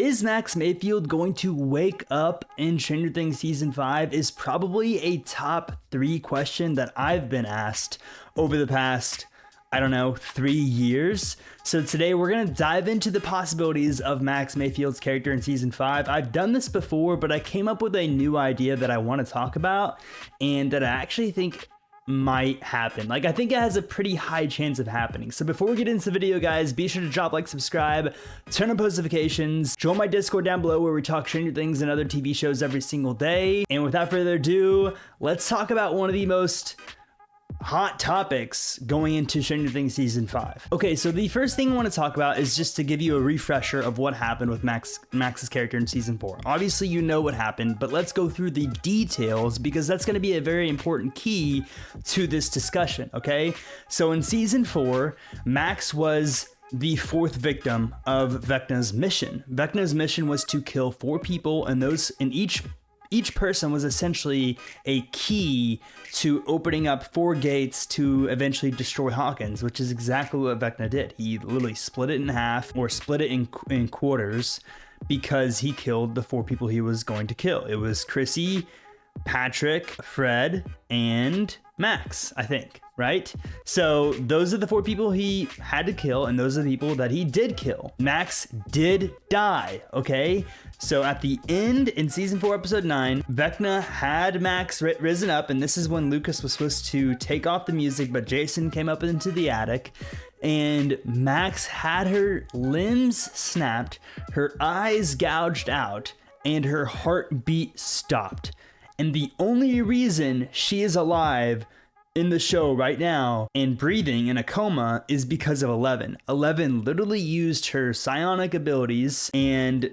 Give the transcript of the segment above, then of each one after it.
Is Max Mayfield going to wake up in Stranger Things Season 5 is probably a top 3 question that I've been asked over the past, 3 years. So today we're going to dive into the possibilities of Max Mayfield's character in Season 5. I've done this before, but I came up with a new idea that I want to talk about and that I actually think might happen. I think it has a pretty high chance of happening. So before we get into the video, guys, be sure to drop like, subscribe, turn on post notifications, join my Discord down below where we talk Stranger Things and other TV shows every single day. And without further ado, let's talk about one of the most hot topics going into Stranger Things Season 5. Okay, so the first thing I want to talk about is just to give you a refresher of what happened with Max's character in Season 4. Obviously, you know what happened, but let's go through the details because that's going to be a very important key to this discussion, okay? So in Season 4, Max was the 4th victim of Vecna's mission. Vecna's mission was to kill 4 people, and each person was essentially a key to opening up 4 gates to eventually destroy Hawkins, which is exactly what Vecna did. He literally split it in half or split it in quarters because he killed the 4 people he was going to kill. It was Chrissy, Patrick, Fred, and Max, I think, right? So those are the 4 people he had to kill, and those are the people that he did kill. Max did die, okay? So at the end, in Season 4, Episode 9, Vecna had Max risen up, and this is when Lucas was supposed to take off the music, but Jason came up into the attic, and Max had her limbs snapped, her eyes gouged out, and her heartbeat stopped. And the only reason she is alive in the show right now and breathing in a coma is because of 11. 11 literally used her psionic abilities and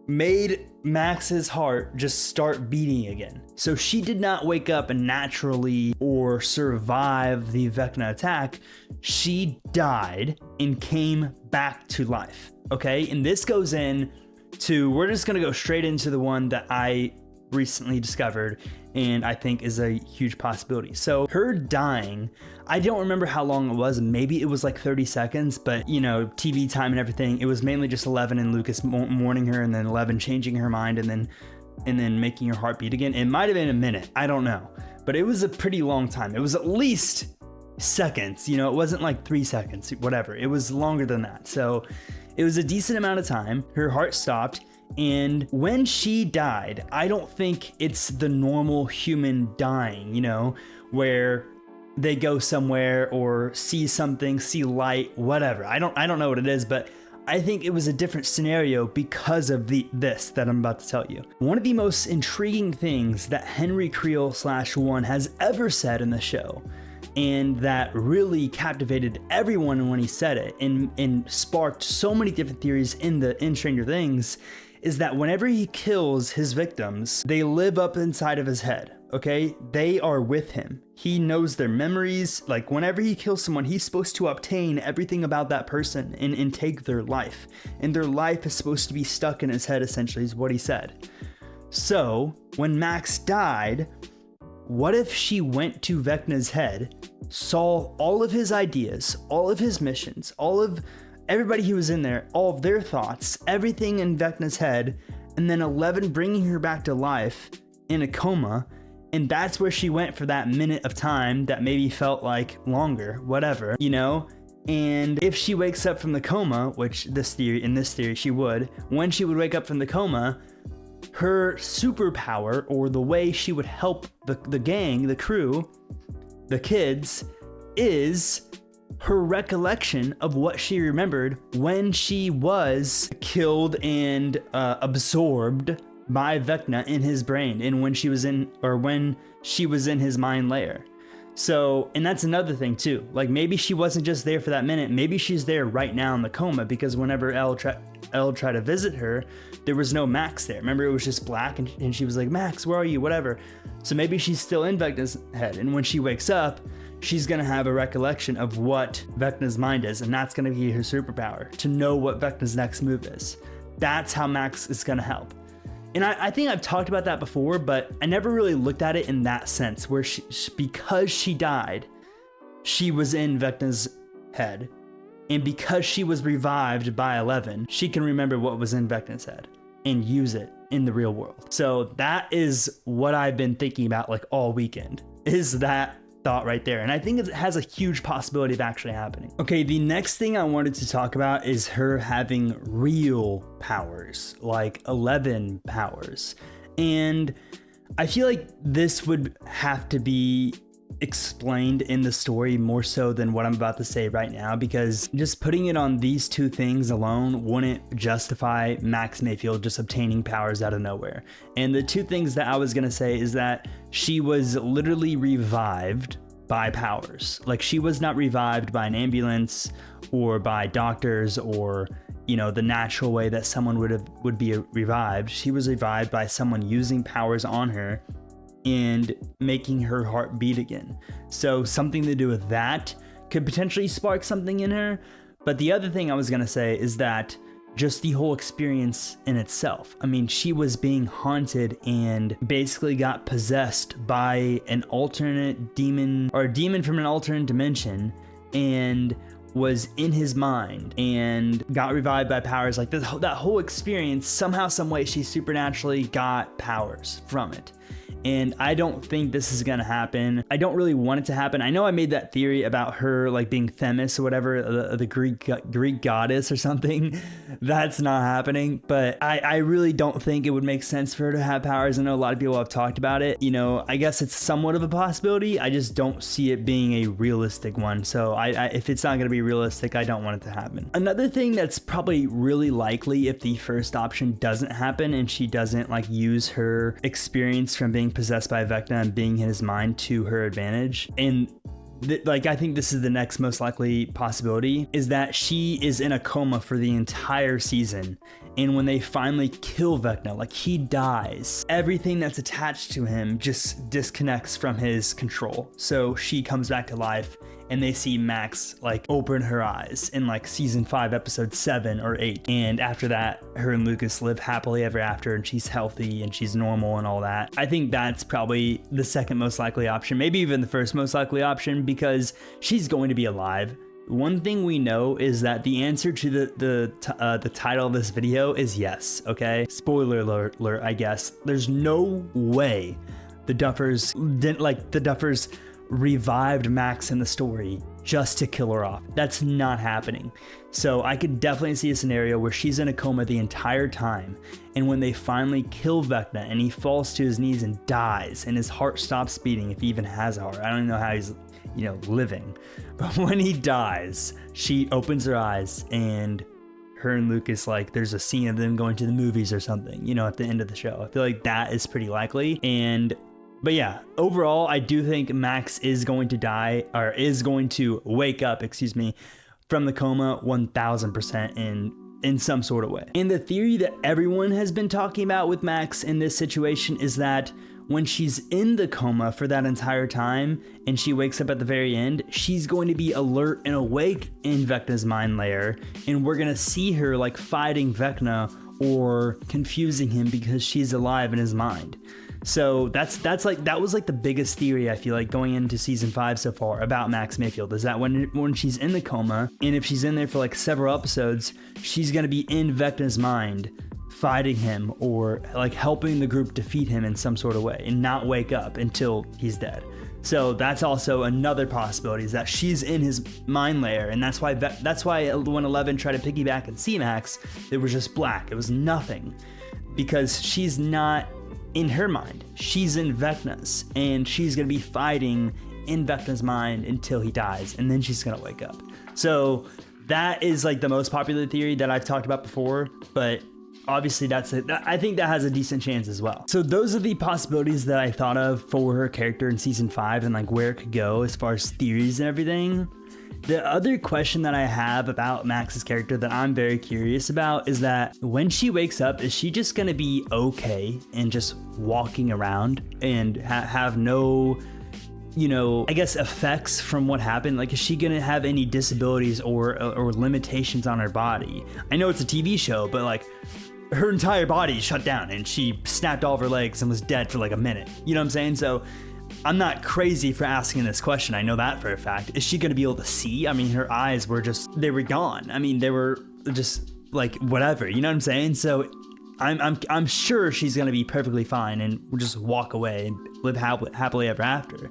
made Max's heart just start beating again. So she did not wake up and naturally or survive the Vecna attack. She died and came back to life. Okay, and this goes in to, we're just gonna go straight into the one that I recently discovered and I think is a huge possibility. So her dying, I don't remember how long it was. Maybe it was like 30 seconds, but TV time and everything, it was mainly just 11 and Lucas mourning her, and then 11 changing her mind and then making her heart beat again. It might have been a minute, I don't know, but it was a pretty long time. It was at least seconds, it wasn't like 3 seconds, whatever. It was longer than that. So it was a decent amount of time. Her heart stopped. And when she died, I don't think it's the normal human dying, where they go somewhere or see something, see light, whatever. I don't know what it is, but I think it was a different scenario because of this that I'm about to tell you. One of the most intriguing things that Henry Creel /1 has ever said in the show, and that really captivated everyone when he said it and sparked so many different theories in Stranger Things, is that whenever he kills his victims, they live up inside of his head, okay? They are with him. He knows their memories. Like, whenever he kills someone, he's supposed to obtain everything about that person and take their life. And their life is supposed to be stuck in his head, essentially, is what he said. So, when Max died, what if she went to Vecna's head, saw all of his ideas, all of his missions, all of everybody who was in there, all of their thoughts, everything in Vecna's head, and then 11 bringing her back to life in a coma, and that's where she went for that minute of time that maybe felt like longer, whatever, and if she wakes up from the coma, which in this theory she would, when she would wake up from the coma, her superpower, or the way she would help the gang, the crew, the kids, is her recollection of what she remembered when she was killed and absorbed by Vecna in his brain, and when she was in his mind layer. So, and that's another thing too. Like, maybe she wasn't just there for that minute. Maybe she's there right now in the coma, because whenever Elle tried to visit her, there was no Max there. Remember, it was just black, and she was like, "Max, where are you?" Whatever. So maybe she's still in Vecna's head, and when she wakes up, she's going to have a recollection of what Vecna's mind is, and that's going to be her superpower, to know what Vecna's next move is. That's how Max is going to help. And I think I've talked about that before, but I never really looked at it in that sense, where because she died, she was in Vecna's head, And because she was revived by 11, she can remember what was in Vecna's head and use it in the real world. So that is what I've been thinking about like all weekend, is that thought right there. And I think it has a huge possibility of actually happening. Okay, the next thing I wanted to talk about is her having real powers, like 11 powers. And I feel like this would have to be explained in the story more so than what I'm about to say right now, because just putting it on these two things alone wouldn't justify Max Mayfield just obtaining powers out of nowhere. And the two things that I was gonna say is that she was literally revived by powers. Like, she was not revived by an ambulance or by doctors or, you know, the natural way that someone would be revived. She was revived by someone using powers on her and making her heart beat again. So something to do with that could potentially spark something in her. But the other thing I was gonna say is that just the whole experience in itself. I mean, she was being haunted and basically got possessed by an alternate demon, or a demon from an alternate dimension, and was in his mind and got revived by powers. Like that whole experience, somehow, some way, she supernaturally got powers from it. And I don't think this is gonna happen. I don't really want it to happen. I know I made that theory about her like being Themis or whatever, the Greek goddess or something. That's not happening. But I really don't think it would make sense for her to have powers. I know a lot of people have talked about it. You know, I guess it's somewhat of a possibility. I just don't see it being a realistic one. So if it's not gonna be realistic, I don't want it to happen. Another thing that's probably really likely if the first option doesn't happen and she doesn't like use her experience from being possessed by Vecna and being in his mind to her advantage, and like I think this is the next most likely possibility, is that she is in a coma for the entire season, and when they finally kill Vecna, like he dies, everything that's attached to him just disconnects from his control. So she comes back to life and they see Max like open her eyes in like season 5 episode 7 or 8, and after that her and Lucas live happily ever after and she's healthy and she's normal and all that. I think that's probably the second most likely option, maybe even the first most likely option, because she's going to be alive. One thing we know is that the answer to the title of this video is yes. Okay, spoiler alert, I guess. There's no way the Duffers revived Max in the story just to kill her off. That's not happening. So I could definitely see a scenario where she's in a coma the entire time, and when they finally kill Vecna and he falls to his knees and dies and his heart stops beating, if he even has a heart, I don't even know how he's, you know, living, but when he dies, she opens her eyes and her and Lucas, like there's a scene of them going to the movies or something, you know, at the end of the show. I feel like that is pretty likely. But yeah, overall, I do think Max is going to die, or is going to wake up, from the coma 1000% in some sort of way. And the theory that everyone has been talking about with Max in this situation is that when she's in the coma for that entire time and she wakes up at the very end, she's going to be alert and awake in Vecna's mind layer, and we're gonna see her like fighting Vecna or confusing him because she's alive in his mind. So that was like the biggest theory I feel like going into season 5 so far about Max Mayfield, is that when she's in the coma, and if she's in there for like several episodes, she's gonna be in Vecna's mind fighting him or like helping the group defeat him in some sort of way and not wake up until he's dead. So that's also another possibility, is that she's in his mind layer, and that's why when 11 tried to piggyback and see Max, it was just black. It was nothing, because she's not in her mind, she's in Vecna's, and she's gonna be fighting in Vecna's mind until he dies, and then she's gonna wake up. So that is like the most popular theory that I've talked about before, but obviously I think that has a decent chance as well. So those are the possibilities that I thought of for her character in season 5 and like where it could go as far as theories and everything. The other question that I have about Max's character that I'm very curious about is that when she wakes up, is she just gonna be okay and just walking around and have no, you know, I guess effects from what happened? Like, is she gonna have any disabilities or limitations on her body? I know it's a TV show, but like her entire body shut down and she snapped all of her legs and was dead for like a minute. You know what I'm saying? So I'm not crazy for asking this question. I know that for a fact. Is she going to be able to see? I mean, her eyes were they were gone. I mean, they were just like whatever, you know what I'm saying? So I'm sure she's going to be perfectly fine and just walk away and live happily ever after.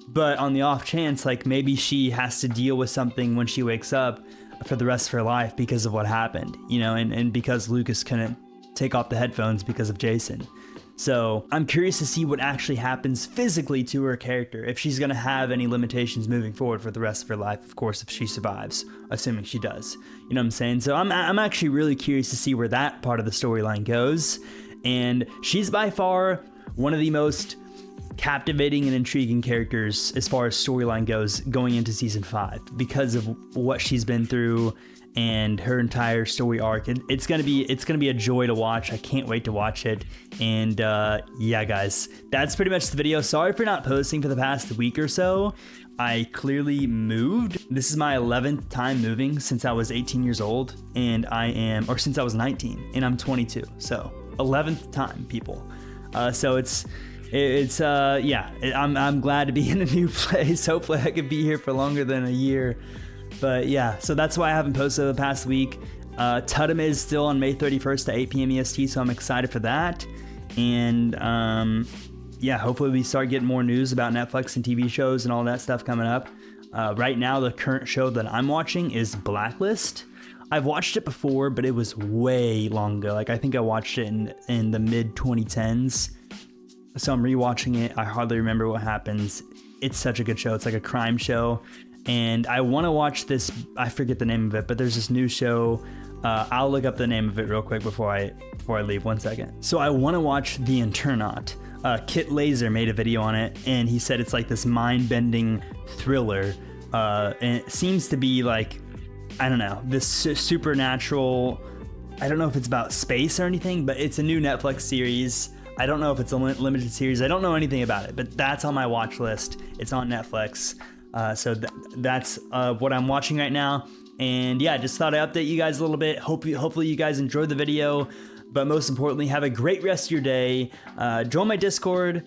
But on the off chance, like maybe she has to deal with something when she wakes up for the rest of her life because of what happened, you know, and because Lucas couldn't take off the headphones because of Jason. So I'm curious to see what actually happens physically to her character, if she's going to have any limitations moving forward for the rest of her life, of course, if she survives, assuming she does. You know what I'm saying? So I'm actually really curious to see where that part of the storyline goes. And she's by far one of the most captivating and intriguing characters as far as storyline goes going into season 5 because of what she's been through and her entire story arc. It's gonna be a joy to watch. I can't wait to watch it. And yeah, guys, that's pretty much the video. Sorry for not posting for the past week or so. I clearly moved. This is my 11th time moving since I was 18 years old, and since I was 19, and I'm 22. So 11th time, people. So I'm glad to be in a new place. Hopefully I could be here for longer than a year. But yeah, so that's why I haven't posted the past week. Tudum is still on May 31st at 8 p.m. EST, so I'm excited for that. And yeah, hopefully we start getting more news about Netflix and TV shows and all that stuff coming up. Right now, the current show that I'm watching is Blacklist. I've watched it before, but it was way long ago. Like I think I watched it in the mid 2010s. So I'm rewatching it. I hardly remember what happens. It's such a good show. It's like a crime show. And I want to watch this. I forget the name of it, but there's this new show. I'll look up the name of it real quick before I leave. 1 second. So I want to watch The Internaut. Kit Laser made a video on it, and he said it's like this mind-bending thriller. And it seems to be like, I don't know, this supernatural. I don't know if it's about space or anything, but it's a new Netflix series. I don't know if it's a limited series. I don't know anything about it, but that's on my watch list. It's on Netflix. So that's what I'm watching right now. And yeah, just thought I'd update you guys a little bit. Hopefully you guys enjoyed the video, but most importantly, have a great rest of your day. Join my Discord.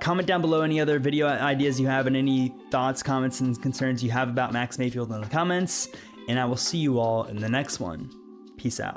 Comment down below any other video ideas you have and any thoughts, comments, and concerns you have about Max Mayfield in the comments. And I will see you all in the next one. Peace out.